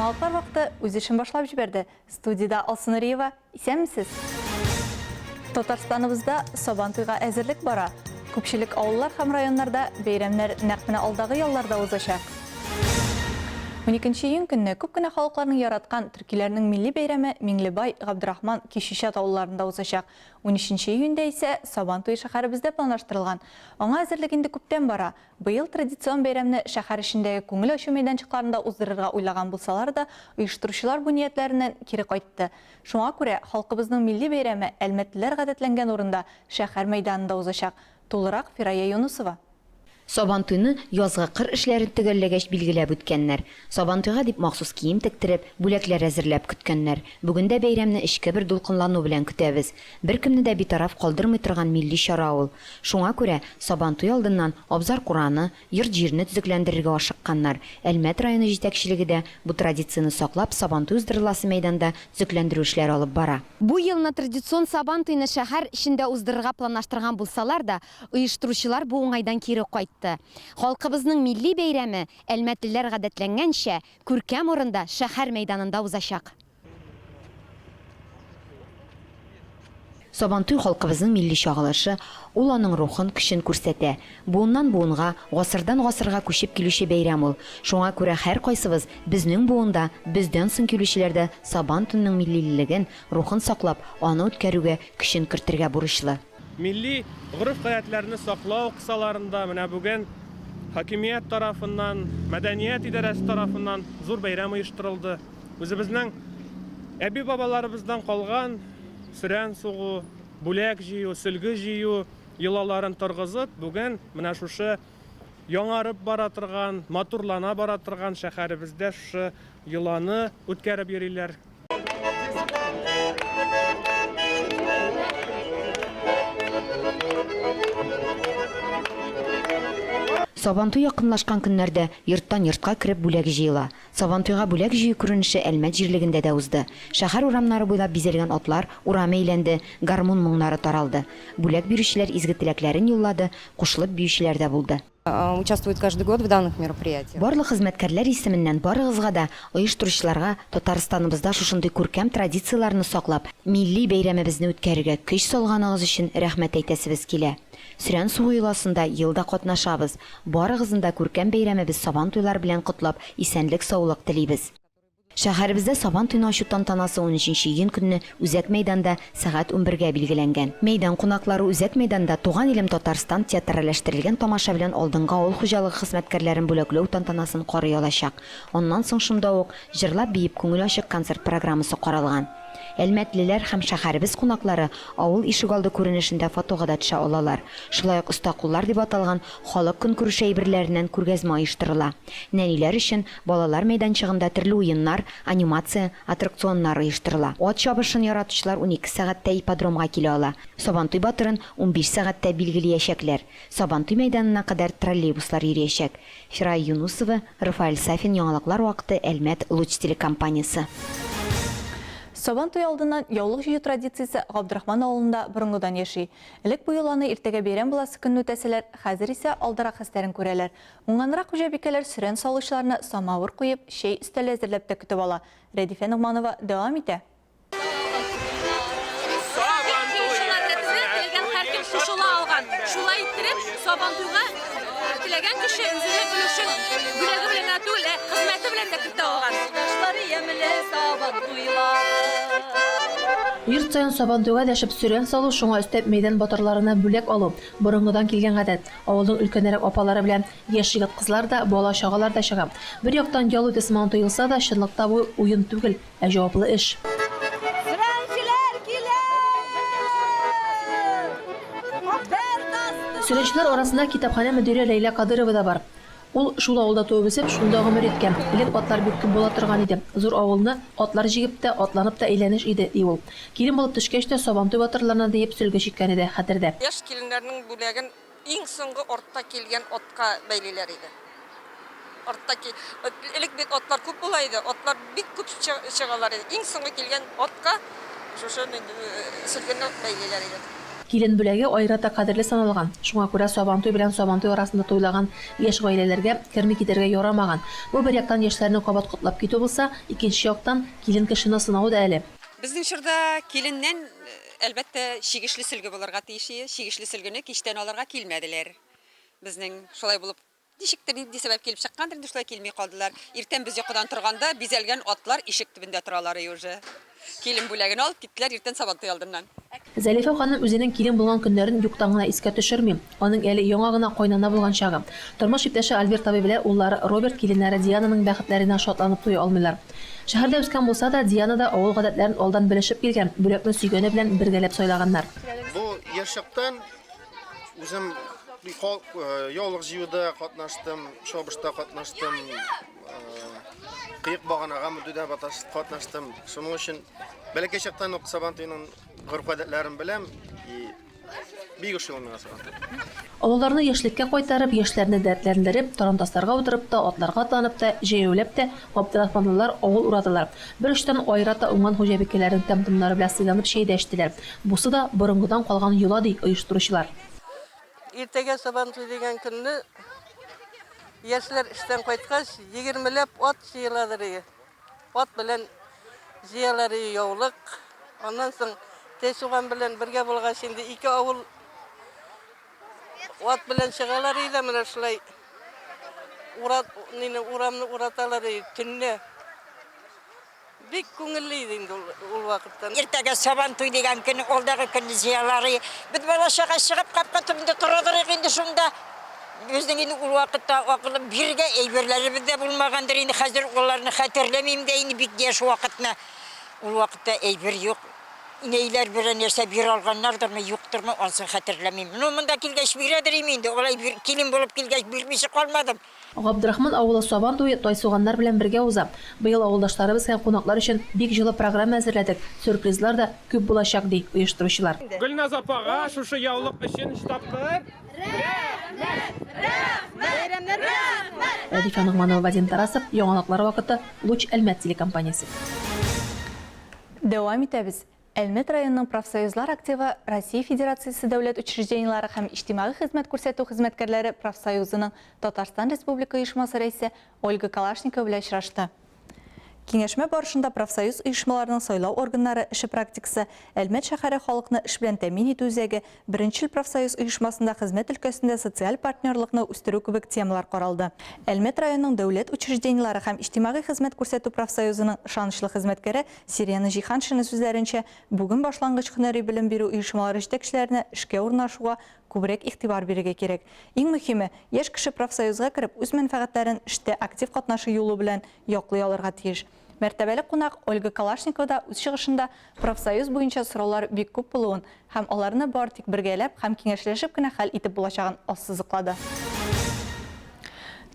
Жаңалықтар вақты өз ішін башлап жіберді. Студияда Алсын Риева, исәнмісіз? Татарстаныбызда Сабантуйға әзірлік бара. Көпшілік ауыллар һәм районларда бейрәмнәр нәкъ алдағы ялларда узачак. 12 июнь көнне күп кенә халыкларның яраткан төркиләрнең милли бәйрәме Миңлебай, Габдрахман, Кишишат авылларында узачак. 13 июньдә исә Сабантуй шәһәребездә планлаштырылган. Аңа әзерлек инде күптән бара. Быел традицион бәйрәмне шәһәр эчендәге күңел ачу мәйданчыкларында уздырырга уйлаган булсалар да, оештыручылар бу ниятләреннән кире кайтты. Шуңа күрә халкыбызның милли бәйрәме әлмәтлеләр гадәтләнгән урында шәһәр мәйданында узачак. Тулырак Фирая Юнусова. Сабантуйны язгы кыр эшләрен төгәлләгәч билгеләп үткәннәр. Сабантуйга дип махсус кием тектереп, бүләкләр әзерләп көткәннәр. Бүген дә бәйрәмне эчке бер дулкынлану белән көтәбез. Беркемне дә битараф калдырмый торган милли чара ул. Шуңа күрә Сабантуй алдыннан абзар Кураны, йорт-җирне төзекләндерергә ашыкканнар. Әлмәт районы җитәкчелеге дә бу традицияны саклап Сабантуй уздырыласы мәйданда төзекләндерү эшләре алып бара. Бу елны традицион Сабантуйны шәһәр эчендә уздырырга планлаштырган булсалар да, оештыручылар бу уңайдан кире кайтты. Халкыбызның милли бәйрәме әлмәтлеләр гадәтләнгәнчә күркәм урында шәһәр мәйданында узачак. Сабантуй халкыбызның милли чагылышы, ул аның рухын, көчен күрсәтә. Буыннан буынга, гасырдан гасырга күчеп килүче бәйрәм ул. Шуңа күрә һәр кайсыбыз безнең буында, бездән соң килүчеләрдә Сабантуйның миллилеген, рухын саклап, аны үткәрүгә, көчен кертергә бурычлы. Milli гырыф-гадәтләрне саклау кысаларында менә бүген хакимият тарафыннан, мәдәният идарәсе тарафыннан зур бәйрәм оештырылды. Үзебезнең әби-бабаларыбыздан калган сүрән сугу, бүләк җыю, сөлге җыю йолаларын торгызып, бүген менә шушы яңарып бара торган, матурлана бара торган шәһәребездә шушы йоланы үткәреп йөриләр. Сабантуй якынлашкан көннәрдә йорттан йортка кирип бүләк җыела. Сабантуйга бүләк җыю күренеше Әлмәт җирлегендә дә узды. Шәһәр урамнары буйлап бизәлгән атлар урам әйләнде, гармун моңнары таралды. Бүләк бирүчеләр изге теләкләрен юллады, кушылып биючеләр дә булды. Участвует каждый год в данных мероприятиях. Барлык хезмәткәрләр исеменнән барыгызга да оештыручыларга Татарстаныбызда шушындый күркәм традицияларны саклап, милли бәйрәмебезне үткәрергә көч салганыгыз өчен рәхмәт әйтәсебез килә. Сүрән сугу йоласында елда катнашабыз. Барыгызны да күркәм бәйрәмебез Сабантуйлар белән котлап, исәнлек, саулык телибез. Шәһәребездә Сабантуйны ачу тантанасы 13 июнь көнне Үзәк мәйданда сәгать 11-гә билгеләнгән. Мәйдан кунаклары Үзәк мәйданда Туган илем Татарстан театральләштерелгән тамаша белән алдынгы авыл хуҗалыгы хезмәткәрләрен бүләкләү тантанасын карый алачак. Аннан соң шунда ук җырлап биеп күңел ачык концерт программасы каралган. Әлмәтлеләр һәм шәһәребез кунаклары авыл ишегалды күренешендә фотога да төшә алалар. Шулай ук оста куллар дип аталган халык көнкүреше әйберләреннән күргәзмә оештырыла. Нәниләр өчен балалар мәйданчыгында төрле уеннар, анимация, аттракционнар оештырыла. Ат чабышын яратучылар 12 сәгатьтә ипподромга килә ала. Сабантуй батырын 15 сәгатьтә билгеләячәкләр. Сабантуй мәйданына кадәр троллейбуслар йөриячәк. Фирая Юнусова, Рафаэль Сафин, яңалыклар вакыты, Әлмәт Луч телекомпаниясе. Сабантуй алдыннан яулык җыю традициясе Габдрахман авылында борынгыдан яши. Элек бу йоланы иртәгә бәйрәм буласы көнне үтәселәр, хәзер исә алдарак хәстәрен күрәләр. Уңганрак хуҗабикәләр сүрән салучыларны самавыр куеп, чәй өстәле әзерләп тә көтеп ала. Рәдифә Нугманова дәвам итә. Шулай иттереп, Сабантуйга теләгән кеше үзенең өлешен бүләге белән түгел, хезмәте белән дә кертә алган. Йорт саен Сабантуйга дәшеп сүрән салу, шуңа өстәп мәйдан батырларына бүләк алу. Борынгыдан килгән гадәт. Авылның өлкәнрәк апалары белән яшь егет-кызлар да, бала чагалар да чыга. Бер яктан ялу тесман тоелса да, чынлыкта бу уен түгел, ә җаваплы эш. Сүрәнчеләр арасында китапханә мөдире Ләйлә Кадырова да бар. Ул шул авылда туып үсеп, шунда гомер иткән. Элек атлар бик күп була торган иде. Зур авылны атлар җигеп тә, атланып та әйләнеш иде, ди ул. Килен булып төшкәч тә Сабантуй батырларына диеп сөлге чиккән иде хәтердә. Яшь киленнәрнең бүләген иң соңгы ортта килгән атка бәйлиләр иде. Элек бит атлар күп була иде, атлар бик күп чыгалар иде. Иң соңгы килгән атка шушы сөлгене бәйлиләр иде. Килен бүләге айрата кадерле саналган. Шуңа күрә Сабантуй белән Сабантуй арасында туйлаган яшь гаиләләргә керми китәргә ярамаган. Бу бер яктан яшьләрне кабат котлап китү булса, икенче яктан килен кешене сынау да әле. Безнең чорда киленнән әлбәттә шигешле сөлге булырга тиеш. Шигешле сөлгене кичтән алырга килмәделәр. Безнең шулай булып ничектер инде сәбәп килеп чыккандыр, инде шулай килми калдылар. Иртән без йокыдан торганда бизәлгән атлар ишек төбендә торалар уже. Килен бүләген алып киттеләр иртән Сабантуй алдыннан. Зәлифә ханым үзенең килен булган көннәрен юктан гына искә төшерми. Аның әле яңа гына кайнана булган чагы. Тормыш иптәше Альберт абый белән уллары Роберт киленнәре Диананың бәхетләренә шатланып туя алмыйлар. Шәһәрдә үскән булса да, Диана да авыл гадәтләрен алдан белешеп килгән, бүләкне сөйгәне белән бергәләп сайлаганнар. Бу яшьлектән үзем яулык җыюда катнаштым, шабышта катнаштым, кыек баганага мүддә катнаштым. Шуның өчен бәләкәй чактан ук Сабантуйның горф-гадәтләрен беләм, бик ошый миңа Сабантуй. Олыларны яшьлеккә кайтарып, яшьләрне дәртләндереп, тарантасларга утырып та, атларга атланып та, җәяүләп та, Габдрахманлылар авыл урадылар. Бер эштән айрата уңган хуҗабикәләрен тәмтемнары белән сыйланып чәй дәштеләр. Бусы да борынгыдан калган юла ди оештыручылар. Иртәгә Сабантуй дигән көнне яшьләр эштән кайткач 20ләп ат җыйладыр. Ат белән җыялар яулык. Аннан соң Тәсуган белән бергә булгач инде ике авыл ат белән чыгалар иде, менә шулай урамны ураталар төнне. Бик күңелле иде инде ул вакытта. Иртәгә Сабантуй дигән көн, алдагы көн җыялары. Бит балачага чыгып капка төбендә торадыр инде шунда. Безнең инде ул вакытта акылы биргә әйберләре дә булмагандыр инде. Хәзер уларны хәтерләмим дә инде бик яшь вакытны. Ул вакытта әйбер юк. Инәйләр белән нәрсә бир алганнардырмы, юктырмы, ансын хәтерләмим. Монда килгәч бирәдер инде. Алай бир килен булып килгәч бирмичә калмадым. Габдрахман авылы Сабантуй Тайсуганнар белән бергә уза. Быел авылдашларыбыз һәм кунаклар өчен бик җылы программа әзерләдек. Сюрпризлар да күп булачак ди оештыручылар. Гөлназ апага шушы яулык өчен штабтыр. Радифа Нугманова, Вадим Тарасов, яңалыклар вакыты, Луч Әлмәт телекомпаниясе. Дәвам итәбез. Әлмәт районының профсоюзлар активы Россия Федерациясы дәүләт учреждениелары һәм иҗтимагый хезмәт күрсәтү хезмәткәрләре профсоюзының Татарстан Республика оешмасы рәисе Ольга Калашникова белән очрашты. Киңәшмә барышында профсоюз оешмаларының сайлау органнары эше практикасы, Әлмәт шәһәре халыкны эш белән тәэмин итү үзәге, беренчел профсоюз оешмасында хезмәт өлкәсендә социаль партнерлыкны үстерү кебек темалар каралды. Әлмәт районының дәүләт учреждениелары һәм иҗтимагый хезмәт күрсәтү профсоюзының ышанычлы хезмәткәре Сирена Җиһаншина сүзләренчә, бүген башлангыч һөнәри белем бирү оешмалары җитәкчеләренә эшкә урнашуга күбрәк игътибар бирергә кирәк. Иң мөһиме, яшь кеше профсоюзга кереп, үз мәнфәгатьләрен эштә актив катнашу юлы белән яклый алырга тиеш. Мәртәбәле кунак Ольга Калашникова да үз чыгышында профсоюз буенча сораулар бик күп булуын һәм аларны бар тик бергәләп һәм киңәшләшеп кенә хәл итеп булачагын ассызыклады.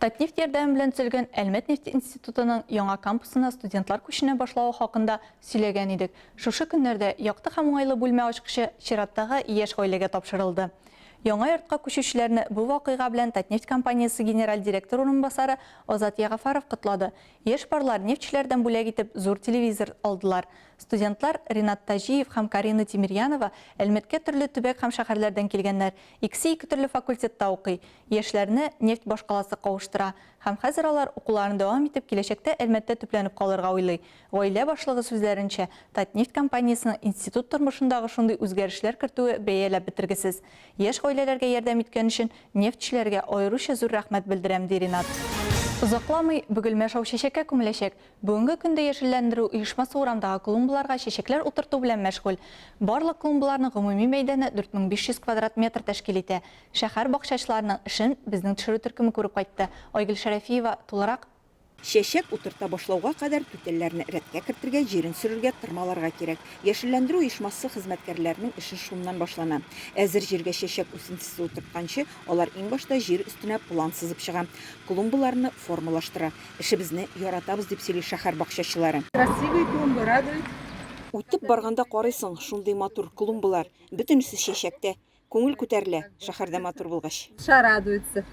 Татнефть ярдәме белән төзелгән Әлмәт нефть институтының яңа кампусына студентлар күченә башлауы хакында сөйләгән идек. Шушы көннәрдә якты һәм уңайлы бүлмә ачкычы чираттагы яшь гаиләгә тапшырылды. Яңа йортка күчүчеләрне бу вакыйга белән Татнефть компаниясе генераль директор урынбасары Азат Ягафаров котлады. Яшь парлар нефтьчеләрдән бүләк итеп зур телевизор алдылар. Студентлар Ринат Тажиев һәм Карина Тимирянова Әлмәткә төрле төбәк һәм шәһәрләрдән килгәннәр. Икесе ике төрле факультетта укый. Яшьләрне нефть башкаласы кавыштыра һәм хәзер алар укуларын дәвам итеп киләчәктә Әлмәттә төпләнеп калырга уйлый. Гаилә башлыгы сүзләренчә, Татнефть компаниясының институт тормышындагы шундый үзгәрешләр кертүе бәяләп бетергесез. Яшь гаиләләргә ярдәм иткән өчен нефтьчеләргә аеруча зур рәхмәт белдерәм ди Ринат. Узакламый Бөгелмә шау чәчәккә күмеләчәк. Бүгенге көндә яшелләндерү оешмасы урамдагы клумбаларга чәчәкләр утырту белән мәшгуль. Барлык клумбаларның гомуми мәйданы 4500 квадрат метр тәшкил итә. Шәһәр бакчачыларының эшен безнең төшерү төркеме күреп кайтты. Айгөл Шәрәфиева тулырак. Чәчәк утырта башлауга кадәр түтәлләрне рәткә кертергә, җирен сөрергә, тырмаларга кирәк. Яшелләндерү оешмасы хезмәткәрләренең эше шуннан башлана. Әзер җиргә чәчәк үсентесе утыртканчы, алар иң башта җир өстенә план сызып чыга. Клумбаларны формалаштыра. Эшебезне яратабыз дип сөйли шәһәр бакчачылары. Красивый клумбы радует. Үтеп барганда карыйсың, шундый матур клумбалар, бөтенесе чәчәктә. Күңел күтәрелә, шәһәрдә матур булгач. Душа радуется.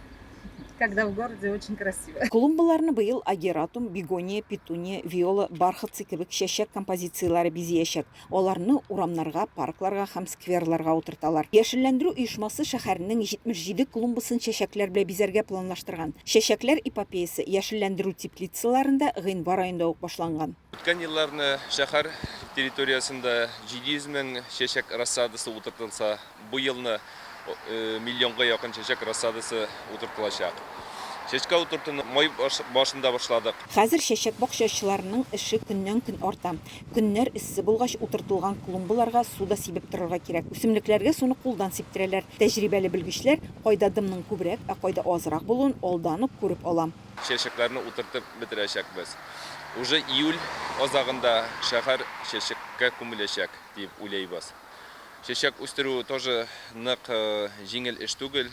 когда в городе очень красиво. Клумбаларны быйыл агератум, бигония, петуния, виола, бархатцы кебек шәшәк композициялары бизиячәк. Аларны урамнарга, паркларга һәм скверларга утырталар. Яшелләндерү оешмасы шәһәрнең 77 клумбасын чәчәкләр белән бизәргә планлаштырган. Чәчәкләр эпопеясы яшелләндерү теплицаларында гыйнвар аенда ук башланган. Үткән елларны шәһәр территориясында 700 мең чәчәк рассадасы утыртылса, бу елны миллионга якын чәчәк рассадасы утыртылачак. Чәчкә утыртуны май башында башладык. Хәзер чәчәк бакчачыларының эше көннән-көн арта. Көннәр иссе булгач утыртылган клумбаларга суда сибеп торырга кирәк. Үсемлекләргә суны кулдан сиптерәләр. Тәҗрибәле белгечләр кайда дымның күбрәк, кайда азрак булуын алдан ук күреп ала. Чәчәкләрне утыртып бетерәчәкбез. Уже июль азагында шәһәр чәчәккә күмеләчәк дип уйлыйбыз. Чәчәк үстерү тоже нык җиңел эш түгел.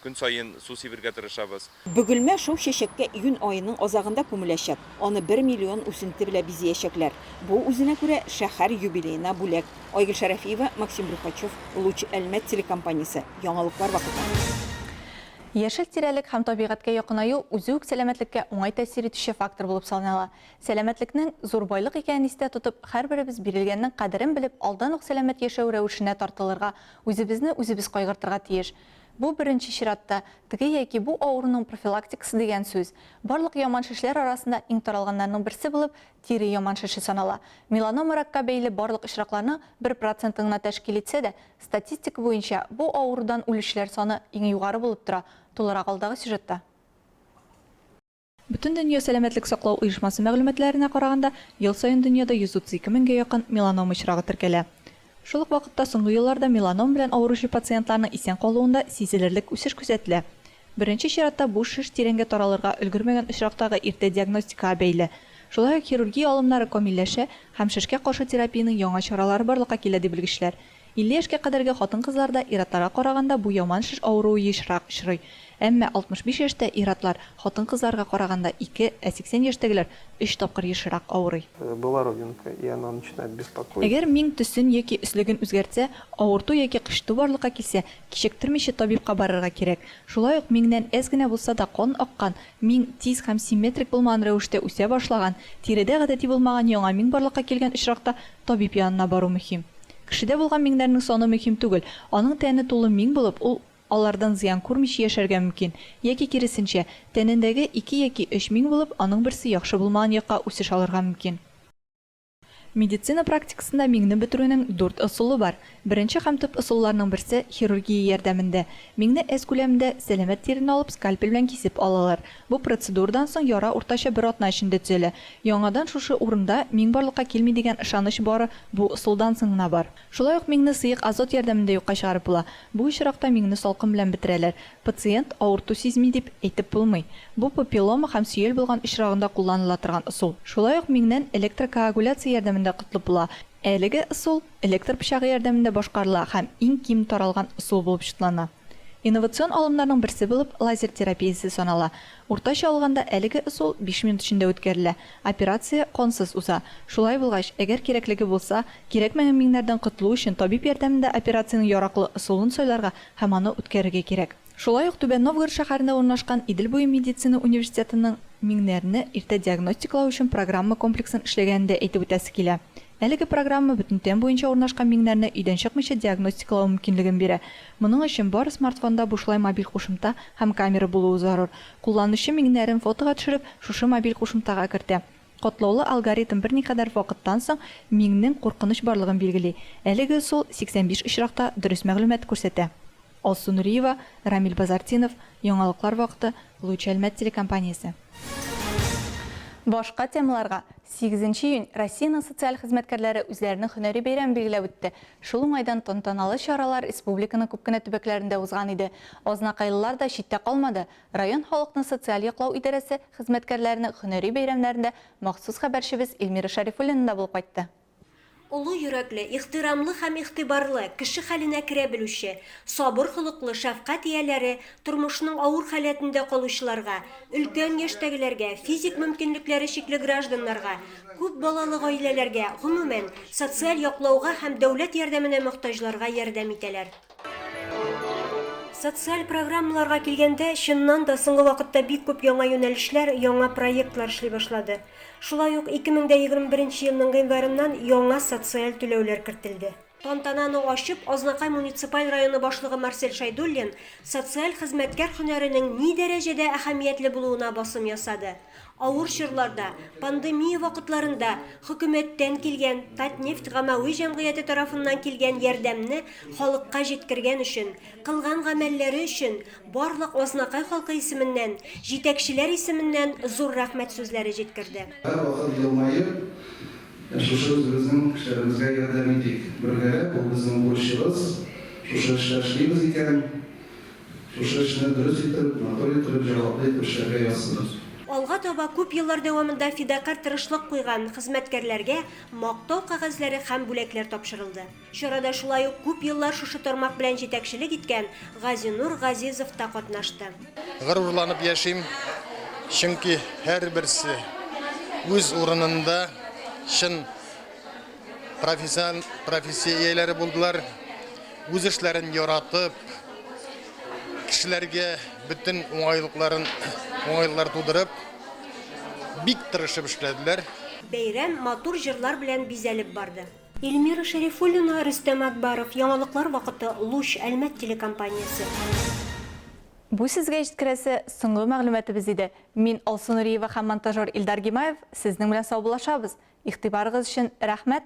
Көн сайын су сибергә тырышабыз. Бөгелмә шул чәчәккә июнь аеның азагында күмеләчәк. Аны 1 миллион үсенте белән бизиячәкләр. Бу үзенә күрә шәһәр юбилеена бүләк. Айгөл Шәрәфиева, Максим Брюхачев, Луч Әлмәт телекомпаниясе. Яңалыклар вакыты. Яшел тирәлек һәм табигатькә якынаю үзе үк сәламәтлеккә уңай тәэсир итүче фактор булып санала. Сәламәтлекнең зур байлык икәнен истә тотып, һәрберебез бирелгәннең кадерен белеп, алдан ук сәламәт яшәү рәвешенә тартылырга, үзебезне үзебез кайгыртырга тиеш. Бу беренче чиратта теге яки бу авыруның профилактикасы дигән сүз. Барлык яман шешләр арасында иң таралганнарның берсе булып, тире яман шеше санала. Меланома ракка бәйле барлык очракларның 1% гына тәшкил итсә дә, статистика буенча бу авырудан үлүчеләр саны иң югары булып тора. Тулырак алдагы сюжетта. Бүтән дөнья сәламәтлек саклау оешмасы мәгълүматларына караганда, ел саен дөньяда 132 меңгә якын меланома очрагы теркәлә. Шул ук вакытта соңгы елларда меланом белән авыручы пациентларның исән калуында сизелерлек үсеш күзәтелә. Беренче чиратта бу шеш тирәнгә таралырга өлгермәгән очрактагы иртә диагностикага бәйле. Шулай ук хирургия алымнары камилләшә һәм шешкә каршы терапияның яңа чаралары барлыкка килә дип белгечләр. 50 яшькә кадәрге хатын-кызларда иратларга караганда бу яман шеш авыруы ешрак очрый. Әмма 65 яшьтә иратлар хатын-кызларга караганда 2, 80 яшьтәгеләр 3 тапкыр ешрак авырый. Была родинка, и она начинает беспокоить. Әгәр миң төсен яки өслеген үзгәртсә, авырту яки кышту барлыкка килсә, кичектермичә табибка барырга кирәк. Шулай ук миңнән әз генә булса да кан аккан, миң тиз һәм симметрик булмаган рәвештә үсә башлаган, тиредә гадәти булмаган яңа миң барлыкка килгән очракта табиб янына бару мөһим. Кешедә булган миңнәрнең саны мөһим түгел. Аның тәне тулы миң булып, ул алардан зыян күрмичә яшәргә мөмкин. Яки киресенчә, тәнендәге 2 яки 3 миң булып, аның берсе яхшы булмаган якка үсеш алырга мөмкин. Медицина практикасында миңне бетерүнең 4 ысулы бар. Беренче һәм төп ысулларның берсе хирургия ярдәмендә. Миңне әз күләмендә сәламәт тирене алып скальпель белән кисеп алалар. Бу процедурадан соң яра уртача 1 атна эчендә төзәлә. Яңадан шушы урында миң барлыкка килми дигән ышаныч бары бу ысулдан соң гына бар. Шулай ук миңне сыек азот ярдәмендә юкка чыгарып була. Бу очракта миңне салкын белән бетерәләр. Пациент авырту сизми дип әйтеп булмый. Бу папиллома һәм сөел булган очрагында кулланыла торган ысул. Шулай ук миңнән электрокоагуляция ярдәмендә кытлып була. Әлеге ысул электр пычагы ярдәмендә башкарыла һәм иң ким таралган ысул булып шутлана. Инновацион алымнарның берсе булып лазер терапиясе санала. Уртача алганда әлеге ысул 5 минут эчендә үткәрелә. Операция кансыз уза. Шулай булгач, әгәр кирәклеге булса, кирәкмәгән миңнәрдән котлуу өчен табиб ярдәмендә операциянең яраклы ысулын сайларга һәм аны үткәрергә кирәк. Шулай ук Түбән Новгород шәһәрендә урнашкан Идел буе медицина университетының миңнәрне иртә диагностикалау өчен программа комплексын эшләгәнендә әйтеп үтәсе килә. Әлеге программа бөтен тән буенча урнашкан миңнәрне өйдән чыкмыйча диагностикалау мөмкинлеген бирә. Моның өчен бар смартфонда бушлай мобиль кушымта һәм камера булуы зарур. Кулланучы миңнәрен фотога төшереп, шушы мобиль кушымтага кертә. Катлаулы алгоритм берникадәр вакыттан соң миңнең куркыныч барлыгын билгели. Әлеге ысул 85 очракта дөрес мәгълүмат күрсәтә. Алсу Нуриева, Рамил Базартинов, Яңалыклар вакыты, Луч Әлмәт телекомпаниясе. Башка темаларга 8 июнь Россияның социаль хезмәткәрләре үзләренең һөнәри бәйрәм билгеләп үтте. Шул уңайдан тантаналы чаралар республиканың күп кенә төбәкләрендә узган иде. Азнакайлылар да читтә калмады. Район халыкны социаль яклау идарәсе хезмәткәрләренең һөнәри бәйрәмнәрендә махсус хәбәрчебез Эльмира Шәрифуллина булып кайтты. Улы йөрәкле, ихтирамлы һәм игътибарлы, кеше хәленә керә белүче, сабыр холыклы шәфкать ияләре тормышның авыр халәтендә калучыларга, өлкән яшьтәгеләргә, физик мөмкинлекләре чикле гражданнарга, күп балалы гаиләләргә, гомумән социаль яклауга һәм дәүләт ярдәменә мохтаҗларга ярдәм итәләр. Социаль программаларга килгәндә, чыннан да соңгы вакытта бик күп яңа юнәлешләр, яңа проектлар эшли башлады. Шулай ук 2021 елның гыйнварыннан яңа социаль түләүләр кертелде. Тантананы ачып, Азнакай муниципаль районы башлыгы Марсель Шайдуллин социаль хезмәткәр һөнәренең ни дәрәҗәдә әһәмиятле булуына басым ясады. Авыр чорларда, пандемия вакытларында хөкүмәттән килгән Татнефть гамәви җәмгыяте тарафыннан килгән ярдәмне халыкка җиткергән өчен, кылган гамәлләре өчен барлык Азнакай халкы исеменнән, җитәкчеләр исеменнән зур рәхмәт сүзләре җиткерде. Шушы үзебезнең эшләребезгә ярдәм итик. Бергә бу безнең бурычыбыз. Шушы эшләр эшлибез икән. Шушы эшне дөрес итеп, матур итеп, җаваплы итеп эшләргә ясыйбыз. Алга таба күп еллар дәвамында фидакар тырышлык куйган хезмәткәрләргә мактау кәгазьләре һәм бүләкләр тапшырылды. Чарада шулай ук күп еллар шушы тармак белән җитәкчелек иткән Газинур Газизов та катнашты. Горурланып яшим, чөнки һәрберсе үз урынында шын профессияләре булдылар, үз эшләрен яратып, кешеләргә бөтен уңайлыклар тудырып, бик тырышып эшләделәр. Бәйрәм матур җырлар белән бизәлеп барды. Эльмира Шәрифуллина, Рөстәм Акбаров, яңалыклар вакыты, Луч, Әлмәт телекомпаниясе. Бу сезгә җиткерәсе соңгы мәгълүматыбыз иде. Мин Алсу Нуриева һәм монтажер Илдар Гимаев сезнең белән саубуллашабыз. Игътибарыгыз өчен рәхмәт.